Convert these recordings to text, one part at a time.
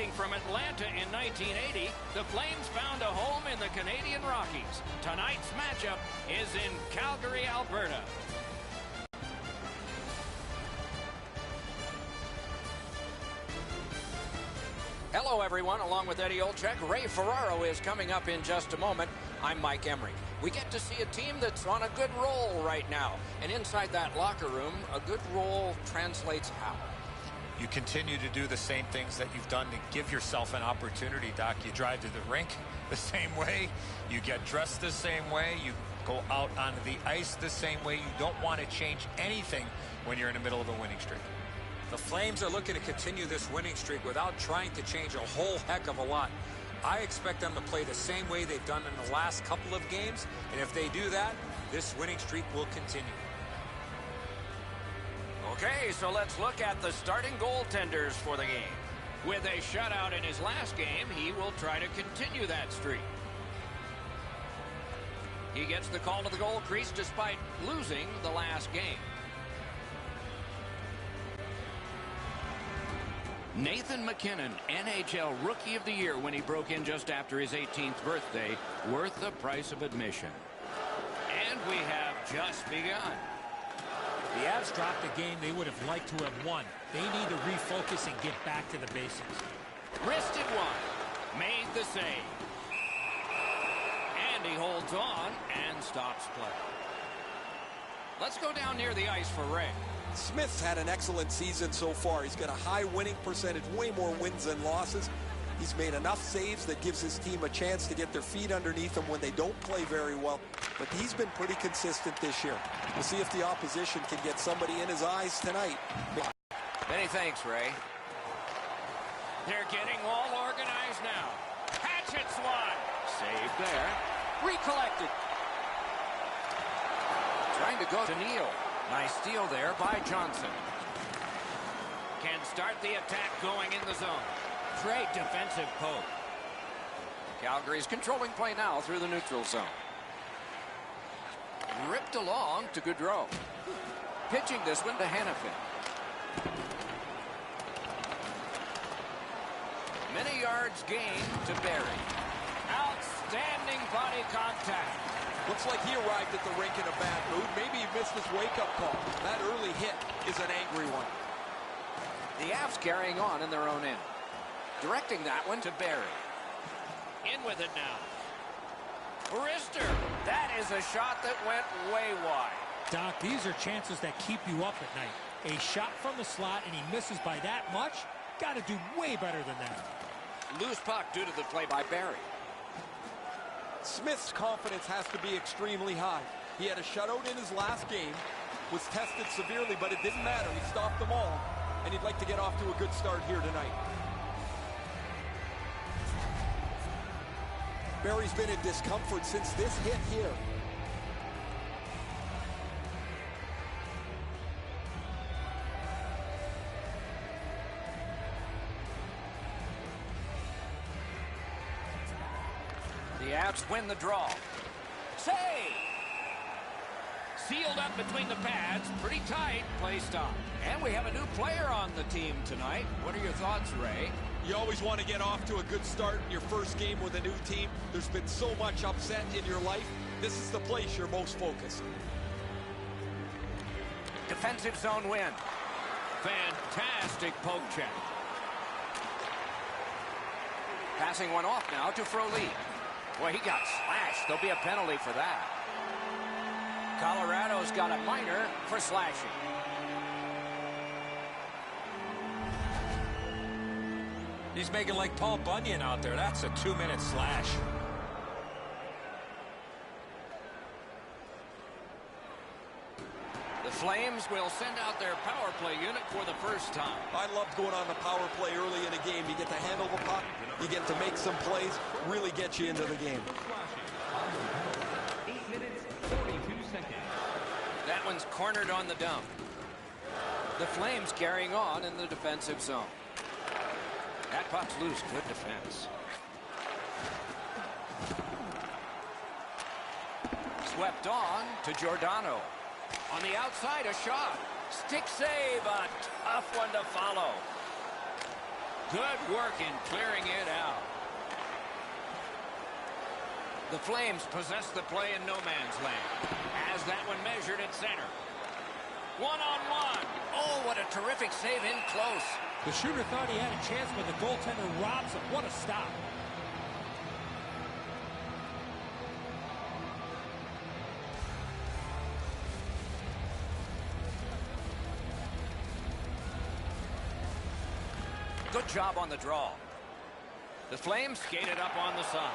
Originating from Atlanta in 1980, the Flames found a home in the Canadian Rockies. Tonight's matchup is in Calgary, Alberta. Hello, everyone. Along with Eddie Olczyk, Ray Ferraro is coming up in just a moment. I'm Mike Emery. We get to see a team that's on a good roll right now. And inside that locker room, a good roll translates how? You continue to do the same things that you've done to give yourself an opportunity, Doc. You drive to the rink the same way. You get dressed the same way. You go out onto the ice the same way. You don't want to change anything when you're in the middle of a winning streak. The Flames are looking to continue this winning streak without trying to change a whole heck of a lot. I expect them to play the same way they've done in the last couple of games, and if they do that, this winning streak will continue. Okay, so let's look at the starting goaltenders for the game. With a shutout in his last game, he will try to continue that streak. He gets the call to the goal crease despite losing the last game. Nathan MacKinnon, NHL Rookie of the Year when he broke in just after his 18th birthday, worth the price of admission. And we have just begun. The Avs dropped a game they would have liked to have won. They need to refocus and get back to the basics. Wristed one. Made the save. And he holds on and stops play. Let's go down near the ice for Ray. Smith's had an excellent season so far. He's got a high winning percentage, way more wins than losses. He's made enough saves that gives his team a chance to get their feet underneath them when they don't play very well. But he's been pretty consistent this year. We'll see if the opposition can get somebody in his eyes tonight. Many thanks, Ray. They're getting all organized now. Hatchets one. Saved there. Recollected. Trying to go to Neal. Nice steal there by Johnson. Can start the attack going in the zone. Great defensive poke. Calgary's controlling play now through the neutral zone. Ripped along to Gaudreau. Pitching this one to Hannafin. Many yards gained to Barry. Outstanding body contact. Looks like he arrived at the rink in a bad mood. Maybe he missed his wake-up call. That early hit is an angry one. The Avs carrying on in their own end. Directing that one to Barry. In with it now. Wrister. That is a shot that went way wide. Doc, these are chances that keep you up at night. A shot from the slot and he misses by that much? Got to do way better than that. Loose puck due to the play by Barry. Smith's confidence has to be extremely high. He had a shutout in his last game, was tested severely, but it didn't matter. He stopped them all, and he'd like to get off to a good start here tonight. Barry's been in discomfort since this hit here. The Avs win the draw. Save! Sealed up between the pads. Pretty tight. Play stop. And we have a new player on the team tonight. What are your thoughts, Ray? You always want to get off to a good start in your first game with a new team. There's been so much upset in your life. This is the place you're most focused. Defensive zone win. Fantastic poke check. Passing one off now to Froley. Boy, he got slashed. There'll be a penalty for that. Colorado's got a minor for slashing. He's making like Paul Bunyan out there. That's a 2-minute slash. The Flames will send out their power play unit for the first time. I loved going on the power play early in a game. You get to handle the puck, you get to make some plays, really get you into the game. 8 minutes, 42 seconds. That one's cornered on the dump. The Flames carrying on in the defensive zone. That puck's loose. Good defense. Swept on to Giordano. On the outside, a shot. Stick save, a tough one to follow. Good work in clearing it out. The Flames possess the play in no man's land. As that one measured at center. One-on-one. Oh, what a terrific save in close. The shooter thought he had a chance, but the goaltender robs him. What a stop. Good job on the draw. The Flames skated up on the side.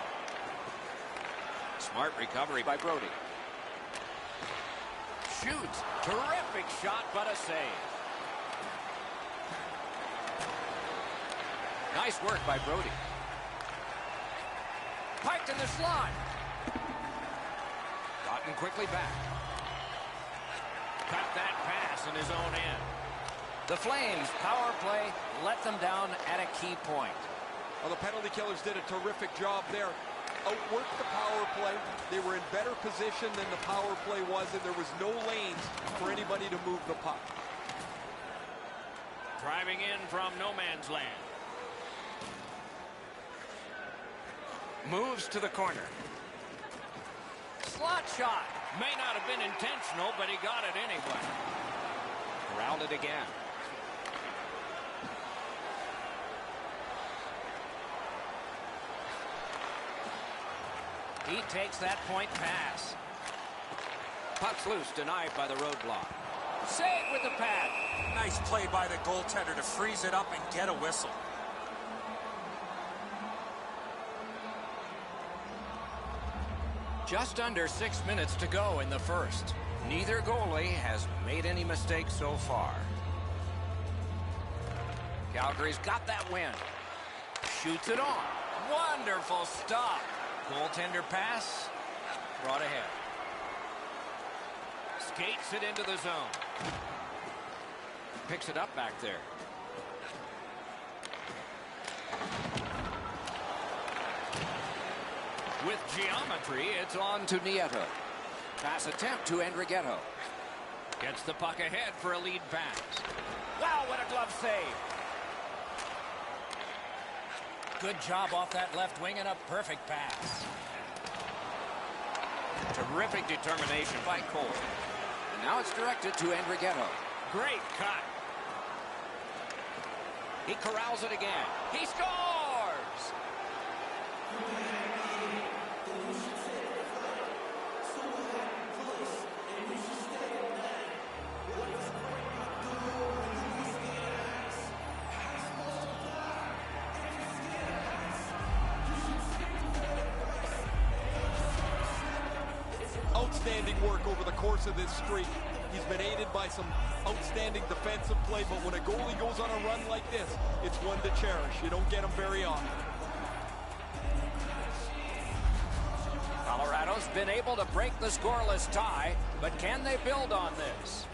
Smart recovery by Brody. Shoots. Terrific shot, but a save. Nice work by Brody. Piked in the slot. Gotten quickly back. Cut that pass in his own end. The Flames power play let them down at a key point. Well, the penalty killers did a terrific job there. Outworked the power play. They were in better position than the power play was, and there was no lanes for anybody to move the puck. Driving in from no man's land. Moves to the corner. Slot shot. May not have been intentional, but he got it anyway. Corralled it again. He takes that point pass. Puck's loose, denied by the roadblock. Save with the pad. Nice play by the goaltender to freeze it up and get a whistle. Just under 6 minutes to go in the first. Neither goalie has made any mistakes so far. Calgary's got that win. Shoots it on. Wonderful stop. Goaltender pass. Brought ahead. Skates it into the zone. Picks it up back there. With geometry, it's on to Nieto. Pass attempt to Andrighetto. Gets the puck ahead for a lead pass. Wow, what a glove save. Good job off that left wing and a perfect pass. Terrific determination by COL. And now it's directed to Andrighetto. Great cut. He corrals it again. He scores! Outstanding work over the course of this streak. He's been aided by some outstanding defensive play, but when a goalie goes on a run like this, it's one to cherish. You don't get them very often. Colorado's been able to break the scoreless tie, but can they build on this?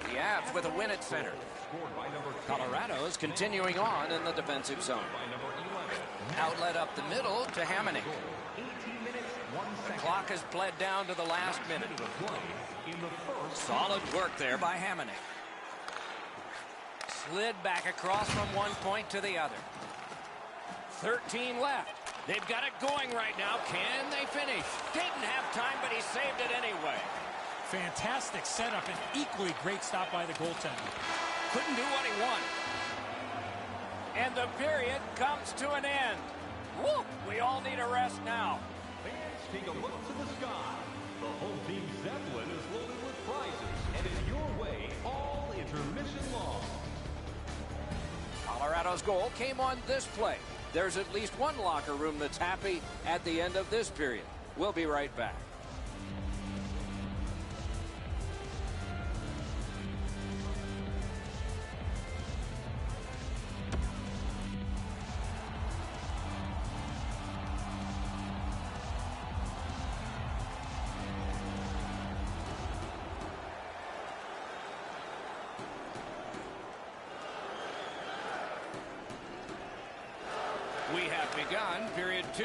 The Avs with a win at center. Colorado is continuing on in the defensive zone. Outlet up the middle to Hamonic. The clock has bled down to the last minute. Solid work there by Hamonic. Slid back across from one point to the other. 13 left. They've got it going right now. Can they finish? Didn't have time, but he saved it anyway. Fantastic setup and equally great stop by the goaltender. Couldn't do what he wanted. And the period comes to an end. Woo! We all need a rest now. Fans, take a look to the sky. The home team Zeppelin is loaded with prizes and is your way all intermission long. Colorado's goal came on this play. There's at least one locker room that's happy at the end of this period. We'll be right back. We have begun period 2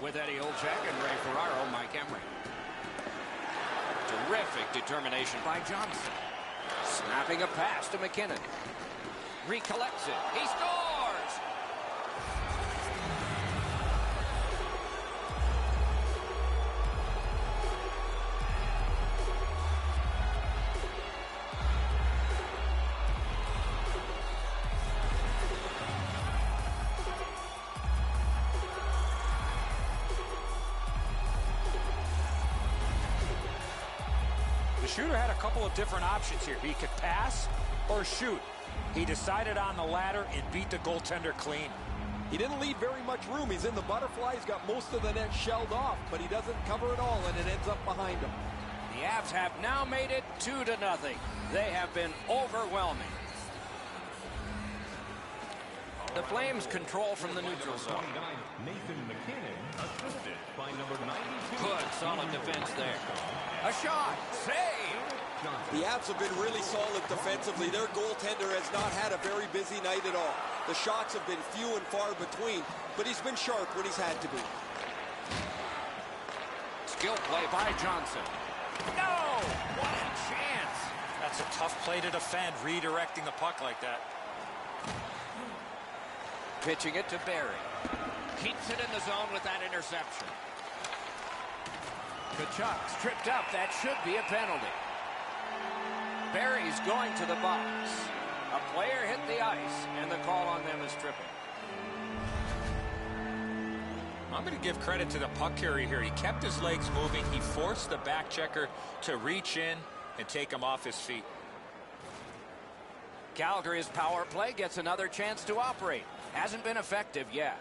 with Eddie Olczyk and Ray Ferraro, Mike Emery. Terrific determination by Johnson. Snap Snapping a pass to McKinnon. Recollects it. He scores! The shooter had a couple of different options here. He could pass or shoot. He decided on the latter and beat the goaltender clean. He didn't leave very much room. He's in the butterfly. He's got most of the net shelled off, but he doesn't cover it all, and it ends up behind him. The Avs have now made it 2-0. They have been overwhelming. The Flames control from the neutral zone. Nathan McKinnon, assisted by number 92. Good, solid defense there. A shot. Save. The Avs have been really solid defensively. Their goaltender has not had a very busy night at all. The shots have been few and far between, but he's been sharp when he's had to be. Skill play by Johnson. No! What a chance! That's a tough play to defend, redirecting the puck like that. Pitching it to Barry. Keeps it in the zone with that interception. Kachuk's tripped up. That should be a penalty. Barry's going to the box. A player hit the ice, and the call on them is tripping. I'm going to give credit to the puck carrier here. He kept his legs moving. He forced the back checker to reach in and take him off his feet. Calgary's power play gets another chance to operate. Hasn't been effective yet.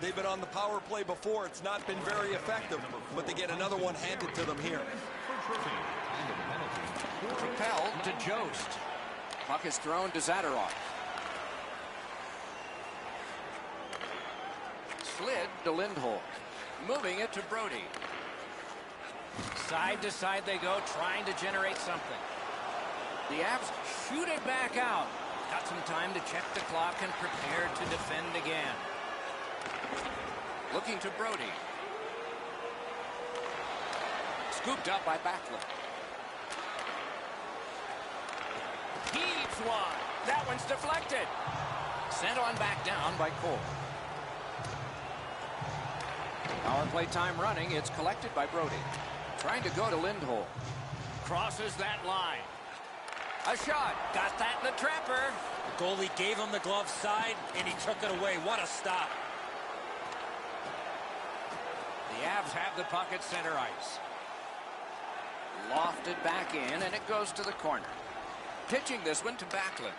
They've been on the power play before. It's not been very effective, but they get another one handed to them here. Propelled to Jost. Puck is thrown to Zadorov. Slid to Lindholm. Moving it to Brody. Side to side they go, trying to generate something. The Avs shoot it back out. Got some time to check the clock and prepare to defend again. Looking to Brody. Scooped up by Backlund. Heaves one. That one's deflected. Sent on back down by Cole. Power play time running. It's collected by Brody. Trying to go to Lindholm. Crosses that line. A shot. Got that in the trapper. The goalie gave him the glove side, and he took it away. What a stop. The Avs have the puck at center ice. Lofted back in, and it goes to the corner. Pitching this one to Backlund.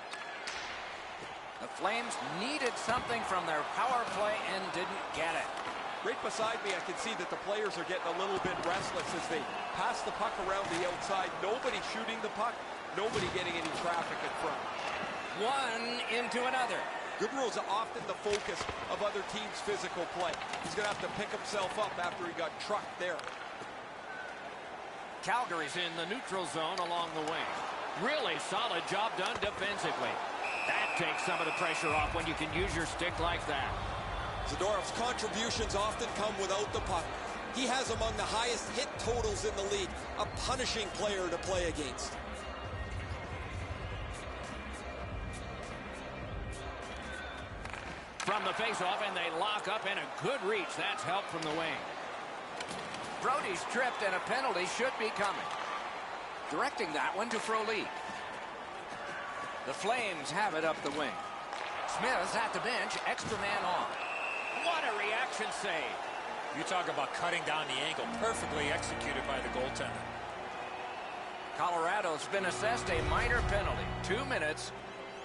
The Flames needed something from their power play and didn't get it. Right beside me, I can see that the players are getting a little bit restless as they pass the puck around the outside. Nobody shooting the puck, nobody getting any traffic in front. One into another. Goodrow's often the focus of other teams' physical play. He's going to have to pick himself up after he got trucked there. Calgary's in the neutral zone along the wing. Really solid job done defensively. That takes some of the pressure off when you can use your stick like that. Zadorov's contributions often come without the puck. He has among the highest hit totals in the league. A punishing player to play against. From the faceoff, and they lock up, and a good reach. That's help from the wing. Brody's tripped, and a penalty should be coming. Directing that one to Frolik. The Flames have it up the wing. Smith's at the bench, extra man on. What a reaction save. You talk about cutting down the angle. Perfectly executed by the goaltender. Colorado's been assessed a minor penalty. 2 minutes,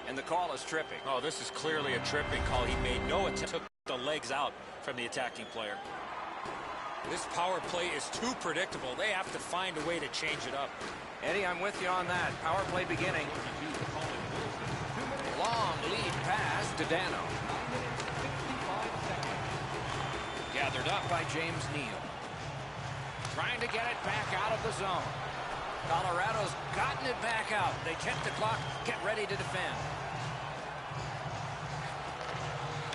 and the call is tripping. Oh, this is clearly a tripping call. He made no attempt. Took the legs out from the attacking player. This power play is too predictable. They have to find a way to change it up. Eddie, I'm with you on that. Power play beginning. Long lead pass to Dano. Gathered up by James Neal. Trying to get it back out of the zone. Colorado's gotten it back out. They check the clock, get ready to defend.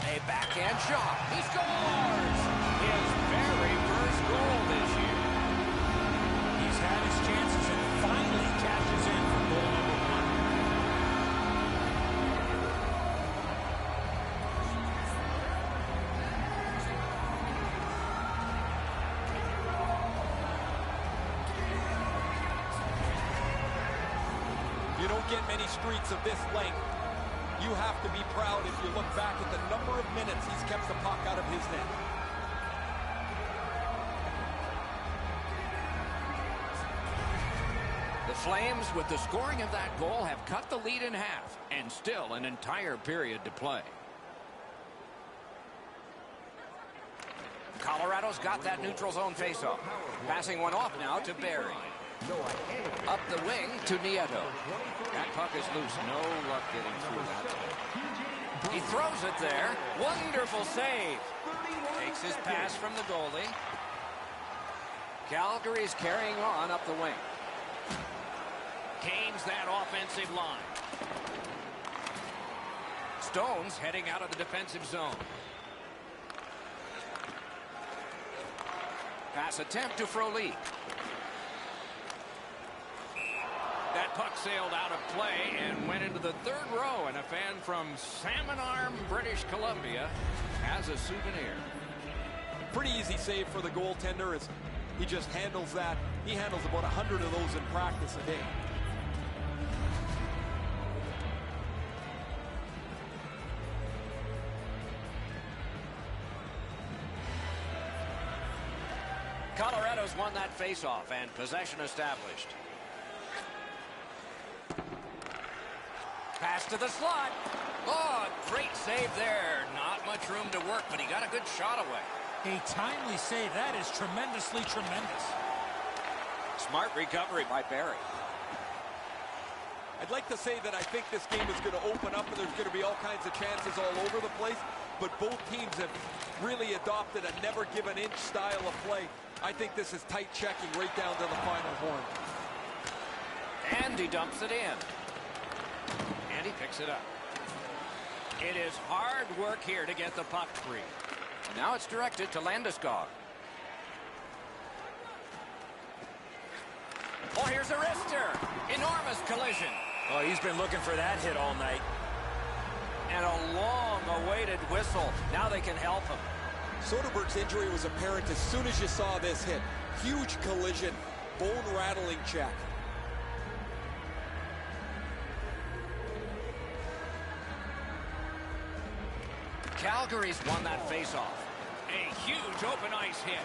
A backhand shot. He scores! His very first goal this year. He's had his chances and finally cashes in for goal number 1. get many streaks of this length, you have to be proud if you look back at the number of minutes he's kept the puck out of his net. The Flames, with the scoring of that goal, have cut the lead in half, and still an entire period to play. Colorado's got that neutral zone faceoff. Passing one off now to Barry. Up the wing to Nieto. That puck is loose. No luck getting through that. He throws it there. Wonderful save. Takes his pass from the goalie. Calgary's carrying on up the wing. Gains that offensive line. Stone's heading out of the defensive zone. Pass attempt to Frolik. That puck sailed out of play and went into the third row, and a fan from Salmon Arm, British Columbia, has a souvenir. Pretty easy save for the goaltender as he just handles that. He handles about 100 of those in practice a day. Colorado's won that faceoff and possession established. Pass to the slot. Oh, great save there. Not much room to work, but he got a good shot away. A timely save. That is tremendously tremendous. Smart recovery by Barry. I'd like to say that I think this game is going to open up and there's going to be all kinds of chances all over the place, but both teams have really adopted a never give an inch style of play. I think this is tight checking right down to the final horn. And he dumps it in. And he picks it up. It is hard work here to get the puck free. Now it's directed to Landeskog. Oh, here's a wrister. Enormous collision. Oh, he's been looking for that hit all night. And a long-awaited whistle. Now they can help him. Soderberg's injury was apparent as soon as you saw this hit. Huge collision, bone-rattling check. Calgary's won that faceoff. A huge open ice hit.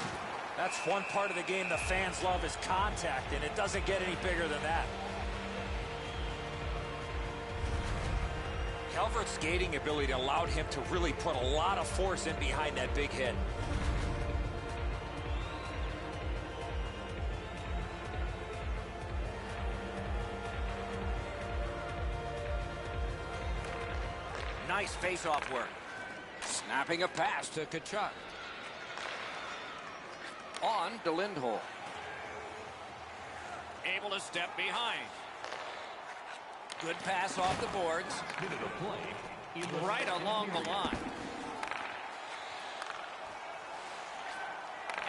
That's one part of the game the fans love is contact, and it doesn't get any bigger than that. Calvert's skating ability allowed him to really put a lot of force in behind that big hit. Nice face-off work. Snapping a pass to Tkachuk. On to Lindholm. Able to step behind. Good pass off the boards. Right along the line.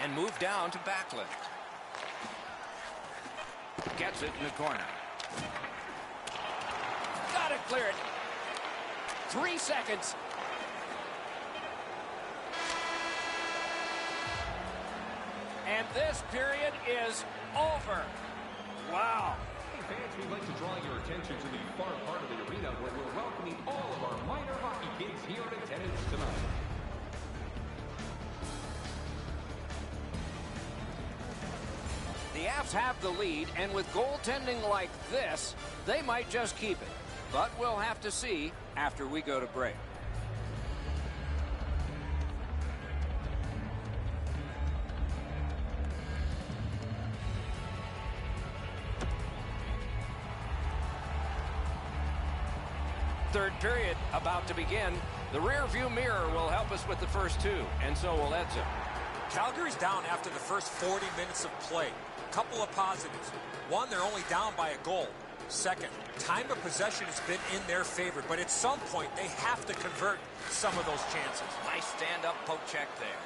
And move down to Backlund. Gets it in the corner. Got to clear it. 3 seconds. And this period is over. Wow. Hey fans, we'd like to draw your attention to the far part of the arena where we're welcoming all of our minor hockey kids here in attendance tonight. The Avs have the lead, and with goaltending like this, they might just keep it. But we'll have to see after we go to break. Third period about to begin. The rear view mirror will help us with the first two, and so will Edzo. Calgary's down after the first 40 minutes of play. A couple of positives. One, they're only down by a goal. Second, time of possession has been in their favor, but at some point they have to convert some of those chances. Nice stand-up poke check there.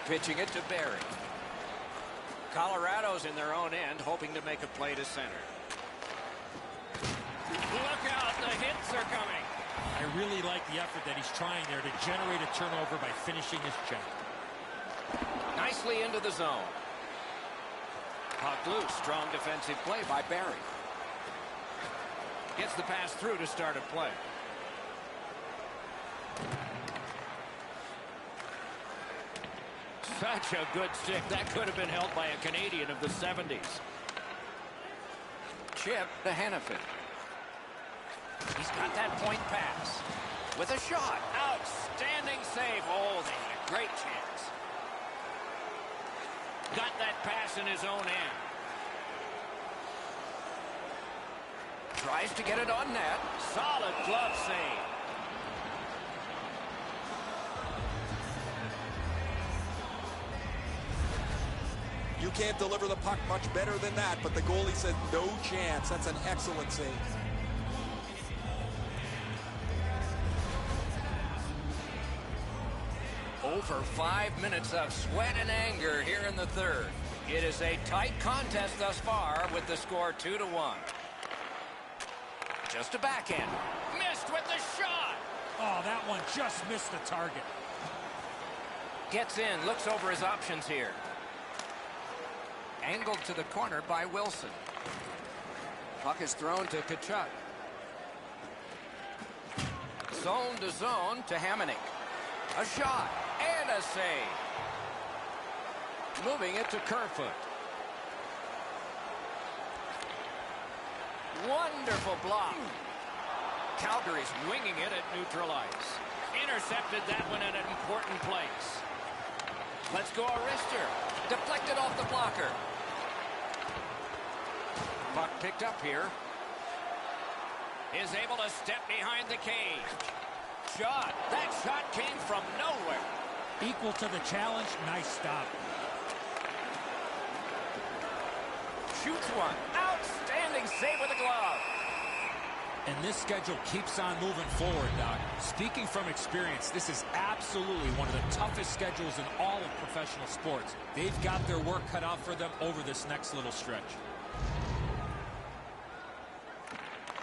Pitching it to Barry. Colorado's in their own end, hoping to make a play to center. Look out, the hits are coming. I really like the effort that he's trying there to generate a turnover by finishing his check. Nicely into the zone. Puck loose, strong defensive play by Barry. Gets the pass through to start a play. Such a good stick. That could have been held by a Canadian of the 70s. Chip to Hannafin. He's got that point pass. With a shot. Outstanding save. Oh, they had a great chance. Got that pass in his own end. Tries to get it on net. Solid glove save. You can't deliver the puck much better than that, but the goalie said no chance. That's an excellent save. Over 5 minutes of sweat and anger here in the third. It is a tight contest thus far with the score 2-1. Just a backhand. Missed with the shot. Oh, that one just missed the target. Gets in, looks over his options here. Angled to the corner by Wilson. Puck is thrown to Tkachuk. Zone to zone to Hamonic. A shot and a save. Moving it to Kerfoot. Wonderful block. Calgary's winging it at neutral ice. Intercepted that one at an important place. Let's go a wrister. Deflected off the blocker. Puck picked up here. Is able to step behind the cage. Shot. That shot came from nowhere. Equal to the challenge. Nice stop. Shoots one. Outstanding save with a glove. And this schedule keeps on moving forward, Doc. Speaking from experience, this is absolutely one of the toughest schedules in all of professional sports. They've got their work cut out for them over this next little stretch.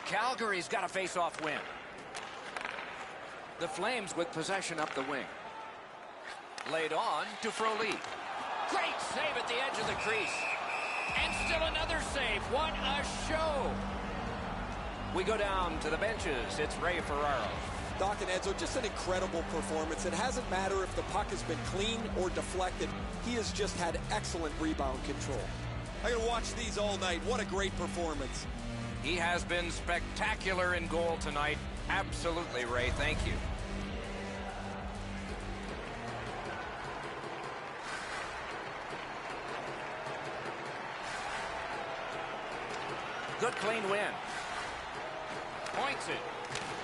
Calgary's got a face-off win. The Flames with possession up the wing. Laid on to Froli. Great save at the edge of the crease. And still another save. What a show. We go down to the benches. It's Ray Ferraro. Doc and Edzo, just an incredible performance. It hasn't mattered if the puck has been clean or deflected. He has just had excellent rebound control. I'm going to watch these all night. What a great performance. He has been spectacular in goal tonight. Absolutely, Ray. Thank you. Good clean win. Points it.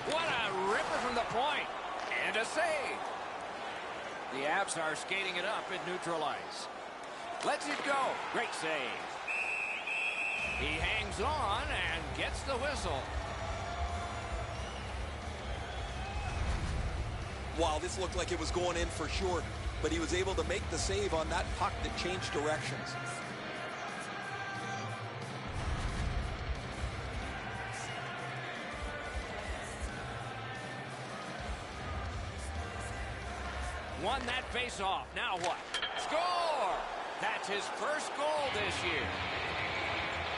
What a ripper from the point. And a save. The Avs are skating it up at neutral ice. Lets it go. Great save. He hangs on and gets the whistle. Wow, this looked like it was going in for sure, but he was able to make the save on that puck that changed directions. Won that face-off. Now what? Score! That's his first goal this year.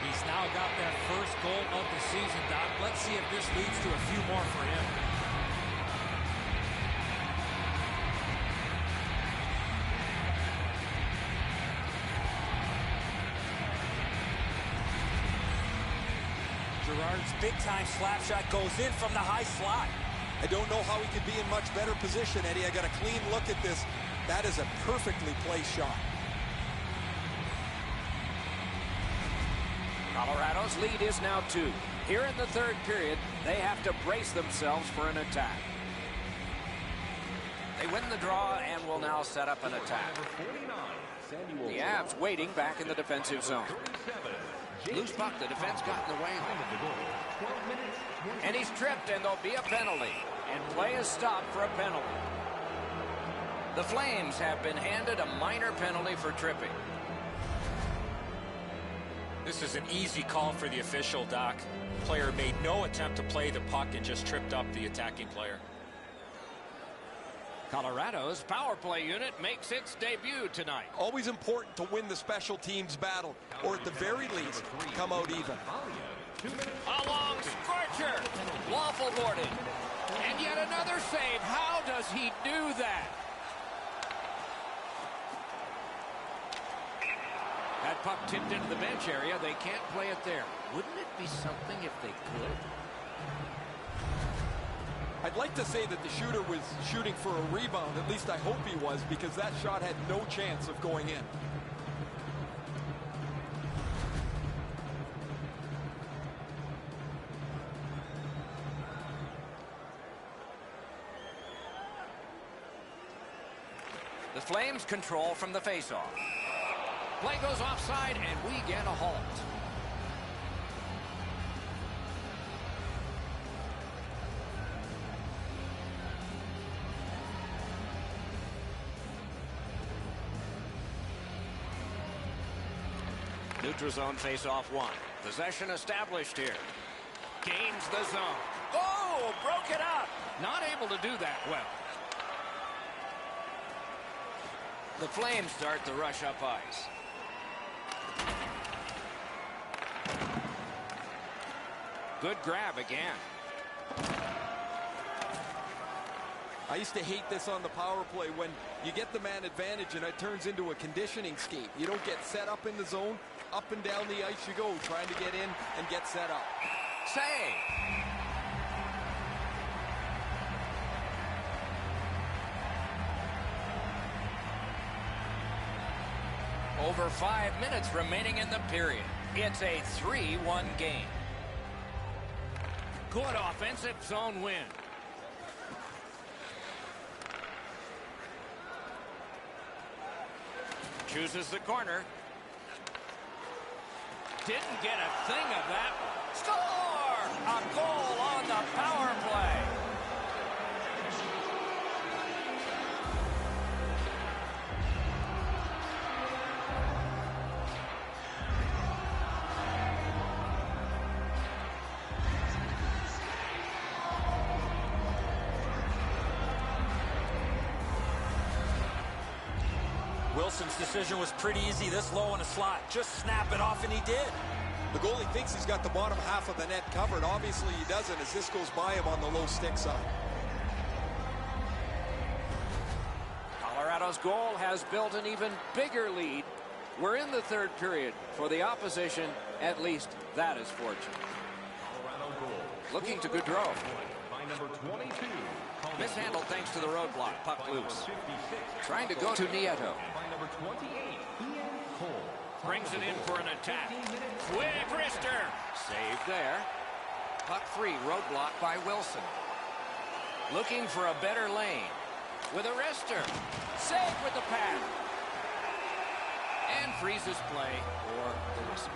He's now got that first goal of the season, Doc. Let's see if this leads to a few more for him. Gerard's big-time slap shot goes in from the high slot. I don't know how he could be in much better position, Eddie. I got a clean look at this. That is a perfectly placed shot. Colorado's lead is now 2. Here in the third period, they have to brace themselves for an attack. They win the draw and will now set up an attack. The Avs waiting back in the defensive zone. Loose puck, the defense got in the way. And he's tripped, and there'll be a penalty. And play is stopped for a penalty. The Flames have been handed a minor penalty for tripping. This is an easy call for the official, Doc. Player made no attempt to play the puck and just tripped up the attacking player. Colorado's power play unit makes its debut tonight. Always important to win the special teams battle, or at the very least, come out even. A long scorcher. Waffle boarded. And yet another save. How does he do that? That puck tipped into the bench area. They can't play it there. Wouldn't it be something if they could? I'd like to say that the shooter was shooting for a rebound. At least I hope he was, because that shot had no chance of going in. The Flames control from the faceoff. Play goes offside, and we get a halt. Neutral zone faceoff one. Possession established here. Gains the zone. Oh, broke it up. Not able to do that well. The Flames start the rush up ice. Good grab again. I used to hate this on the power play when you get the man advantage and it turns into a conditioning scheme. You don't get set up in the zone. Up and down the ice you go, trying to get in and get set up. Save. Over 5 minutes remaining in the period. It's a 3-1 game. Good offensive zone win. Chooses the corner. Didn't get a thing of that one. Score! A goal on the power play. Wilson's decision was pretty easy this low in a slot. Just snap it off, and he did. The goalie thinks he's got the bottom half of the net covered. Obviously he doesn't, as this goes by him on the low stick side. Colorado's goal has built an even bigger lead. We're in the third period. For the opposition, at least that is fortunate. Looking to Gaudreau. By number 22. Mishandled thanks to the roadblock. Puck loose. Trying to go to Nieto. By number 28, Ian Cole. Brings it in for an attack. Quick wrister. Saved there. Puck free. Roadblock by Wilson. Looking for a better lane. With a wrister. Saved with the pad. And freezes play for the whistle.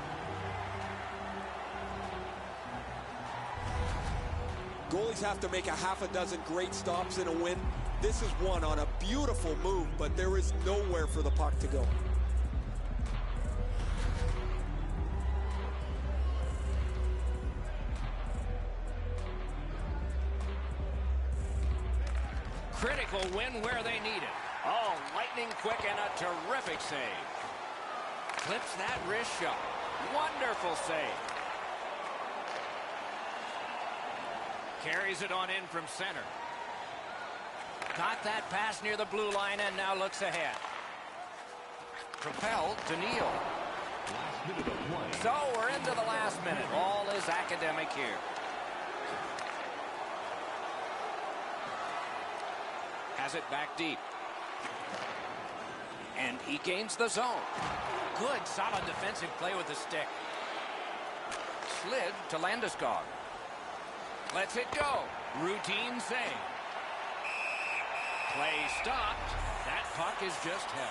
Goalies have to make a half a dozen great stops in a win. This is one on a beautiful move, but there is nowhere for the puck to go. Critical win where they need it. Oh, lightning quick and a terrific save. Clips that wrist shot. Wonderful save. Carries it on in from center. Got that pass near the blue line and now looks ahead. Propelled to Neal. So we're into the last minute. All is academic here. Has it back deep. And he gains the zone. Good, solid defensive play with the stick. Slid to Landeskog. Lets it go. Routine save. Play stopped. That puck is just held.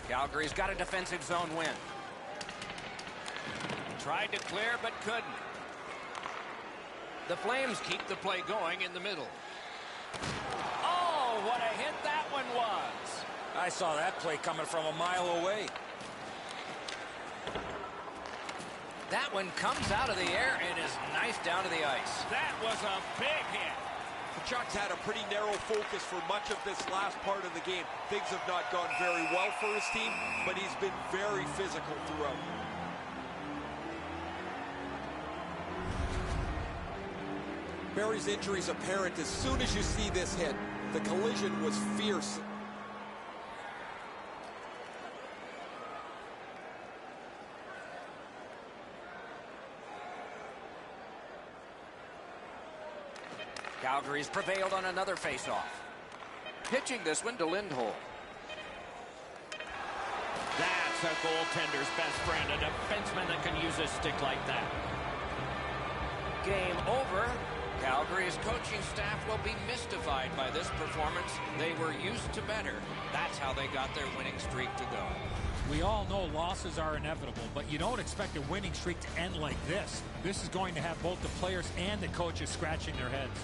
Calgary's got a defensive zone win. Tried to clear but couldn't. The Flames keep the play going in the middle. Oh, what a hit that one was. I saw that play coming from a mile away. That one comes out of the air and is knifed down to the ice. That was a big hit. Kachuk's had a pretty narrow focus for much of this last part of the game. Things have not gone very well for his team, but he's been very physical throughout. Barry's injury is apparent as soon as you see this hit. The collision was fierce. Calgary's prevailed on another faceoff. Pitching this one to Lindholm. That's a goaltender's best friend, a defenseman that can use a stick like that. Game over. Calgary's coaching staff will be mystified by this performance. They were used to better. That's how they got their winning streak to go. We all know losses are inevitable, but you don't expect a winning streak to end like this. This is going to have both the players and the coaches scratching their heads.